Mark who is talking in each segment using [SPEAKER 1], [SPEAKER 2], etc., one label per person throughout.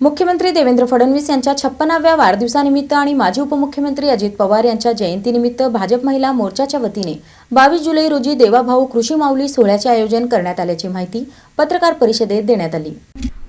[SPEAKER 1] मुख्यमंत्री देवेंद्र फडणवीस यांच्या 56व्या वाढदिवसानिमित्त आणि माजी उपमुख्यमंत्री अजित पवार यांच्या जयंतीनिमित्त भाजप महिला मोर्चाच्या वतीने 22 जुलै रोजी देवाभाऊ कृषी माऊली सोहळ्याचे आयोजन करण्यात आल्याची माहिती पत्रकार परिषदेत देण्यात आली।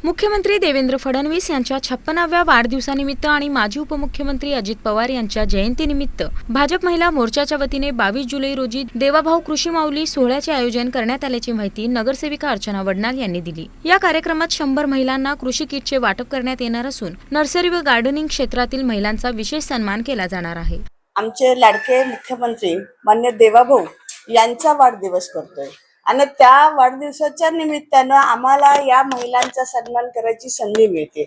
[SPEAKER 1] मुख्यमंत्री देवेंद्र फडणवीस यांच्या 56व्या वाढदिवसानिमित्त आणि माजी उपमुख्यमंत्री अजित पवार यांच्या जयंतीनिमित्त भाजप महिला मोर्चाच्या वतीने 22 जुलै रोजी देवाभाऊ कृषी माऊली सोहळ्याचे आयोजन करण्यात आल्याची माहिती नगरसेविका अर्चना वडनाल यांनी दिली। या कार्यक्रमात 100 महिलांना कृषी किटचे वाटप करण्यात येणार असून नर्सरी व गार्डनिंग क्षेत्रातील महिलांचा विशेष सन्मान केला जाणार आहे।
[SPEAKER 2] आमचे लाडके मुख्यमंत्री मान्य देवाभाऊ यांचा वाढदिवस करतोय आणि त्या वाढदिवसाच्या निमित्तानं आम्हाला या महिलांचा सन्मान करायची संधी मिळते।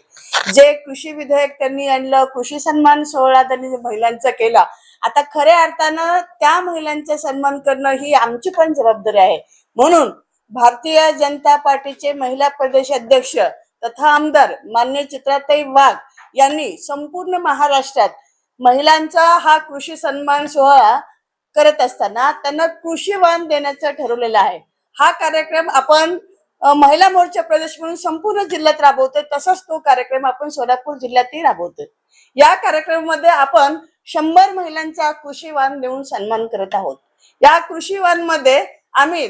[SPEAKER 2] जे कृषी विधेयक त्यांनी आणलं, कृषी सन्मान सोहळा त्यांनी महिलांचा केला, आता खऱ्या अर्थानं त्या महिलांचा सन्मान करणं ही आमची पण जबाबदारी आहे। म्हणून भारतीय जनता पार्टीचे महिला प्रदेश अध्यक्ष तथा आमदार मान्य चित्राताई वाघ यांनी संपूर्ण महाराष्ट्रात महिलांचा हा कृषी सन्मान सोहळा करत असताना त्यांना कृषी वाहन देण्याचं ठरवलेलं आहे। हा कार्यक्रम आपण महिला मोर्चा प्रदेश म्हणून संपूर्ण जिल्ह्यात राबवतोय, तसंच तो कार्यक्रम आपण सोलापूर जिल्ह्यातही राबवतोय। या कार्यक्रमामध्ये आपण 100 महिलांचा कृषी वाहन देऊन सन्मान करत आहोत। या कृषी वाहन मध्ये आम्ही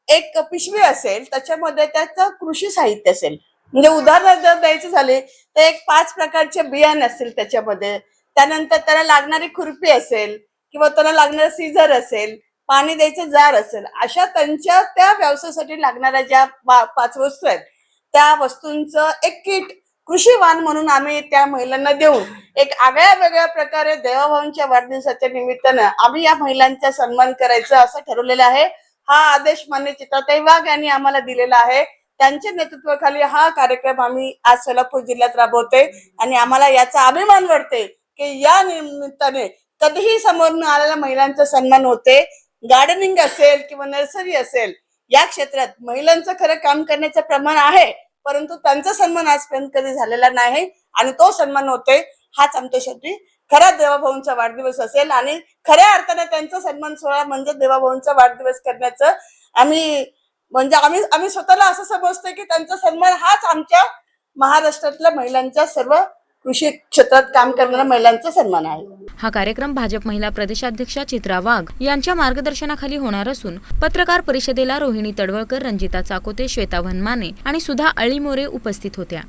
[SPEAKER 2] एक पिशवी असेल, त्याच्यामध्ये त्याचं कृषी साहित्य असेल, म्हणजे उदाहरण जर द्यायचे झाले तर एक 5 प्रकारचे बियाणे असतील त्याच्यामध्ये, त्यानंतर त्याला लागणारी खुरपी असेल किंवा त्याला लागणारा सीझर असेल, पाणी द्यायचं जार असेल, अशा त्यांच्या त्या व्यवसायासाठी लागणाऱ्या ज्या 5 वस्तू आहेत त्या वस्तूंचं एक किट कृषी वाहन म्हणून आम्ही त्या महिलांना देऊन एक आगळ्या वेगळ्या प्रकारे देवाभाऊंच्या वाढदिवसाच्या निमित्तानं आम्ही या महिलांचा सन्मान करायचं असं ठरवलेलं आहे। हा आदेश मान्य चित्राताई वाघ यांनी आम्हाला दिलेला आहे। त्यांच्या नेतृत्वाखाली हा कार्यक्रम आम्ही आज सोलापूर जिल्ह्यात राबवतोय आणि आम्हाला याचा अभिमान वाटते की या निमित्ताने कधीही समोर न आलेल्या महिलांचा सन्मान होते। गार्डनिंग असेल किंवा नर्सरी असेल, या क्षेत्रात महिलांचं खरं काम करण्याचं प्रमाण आहे, परंतु त्यांचा सन्मान आजपर्यंत कधी झालेला नाही आणि तो सन्मान होतोय। हाच आमच्यासाठी खरा देवाभाऊंचा वाढदिवस असेल आणि खऱ्या अर्थाने त्यांचा सन्मान सोहळा म्हणजे देवाभाऊंचा वाढदिवस करण्याचं आम्ही स्वतःला असं समजतोय की त्यांचा सन्मान हाच आमच्या महाराष्ट्रातल्या महिलांच्या सर्व कृषी क्षेत्रात काम करणाऱ्या महिलांचा सन्मान आहे।
[SPEAKER 1] हा कार्यक्रम भाजप महिला प्रदेशाध्यक्षा चित्रा वाघ यांच्या मार्गदर्शनाखाली होणार असून पत्रकार परिषदेला रोहिणी तडवळकर, रंजिता चाकोते, श्वेता वनमाने आणि सुधा अळीमोरे उपस्थित होत्या।